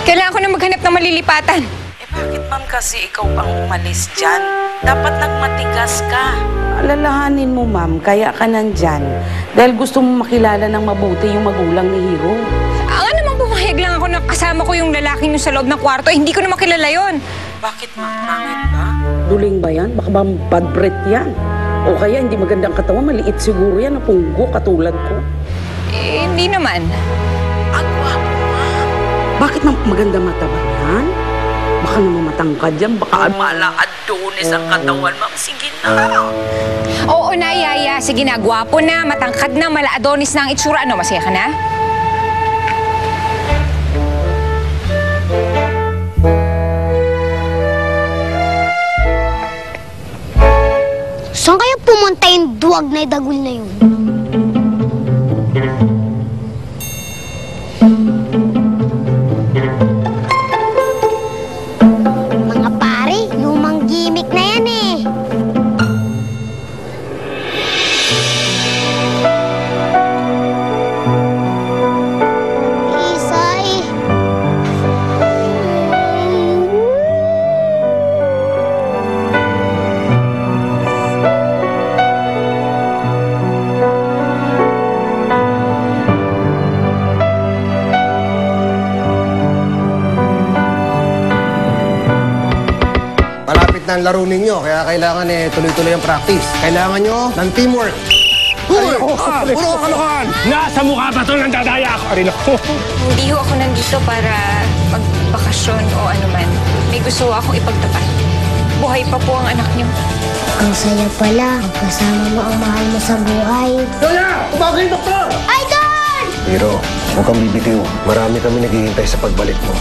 Kailangan ko na maghanap ng malilipatan. Eh bakit ma'am kasi ikaw pang umalis dyan? Dapat nagmatigas ka. Alalahanin mo ma'am, kaya ka nandyan. Dahil gusto mo makilala ng mabuti yung magulang ni Hero. Namang pumayag lang ako na kasama ko yung lalaking yung sa loob ng kwarto. Hindi ko na makilala yon. Bakit ma'am? Pangit ba? Duling ba yan? Baka ba bad breath yan? O kaya hindi magandang katawan, maliit siguro yan, napunggo, katulad ko. Eh, hindi naman. Agwapo ma'am. Bakit maganda mata ba yan? Baka naman matangkad yan, baka Mala-adonis ang katawan ma'am. Sige na. Oo na, Yaya. Sige na, gwapo na, matangkad na, mala-adonis na ang itsura. Ano, masaya ka na? Saan kaya pumunta yung duwag na dagul na yun? Mga pare, lumang gimmick na yan eh. Isay. Malapit na ang laro ninyo, kaya kailangan tuloy-tuloy ang practice. Kailangan nyo ng teamwork. Hoy! Puro kalokohan! Nasa mukha ba ito nang dadaya ako? Arin ako. Hindi ho ako nandito para magbakasyon o anuman. May gusto akong ipagtapat. Buhay pa po ang anak niyo. Ang saya pala, kasama mo ang mahal mo sa buhay. Kaya! Tumagay, doktor! Idol! Pero, huwag kang bibitiw. Marami kami naghihintay sa pagbalik mo.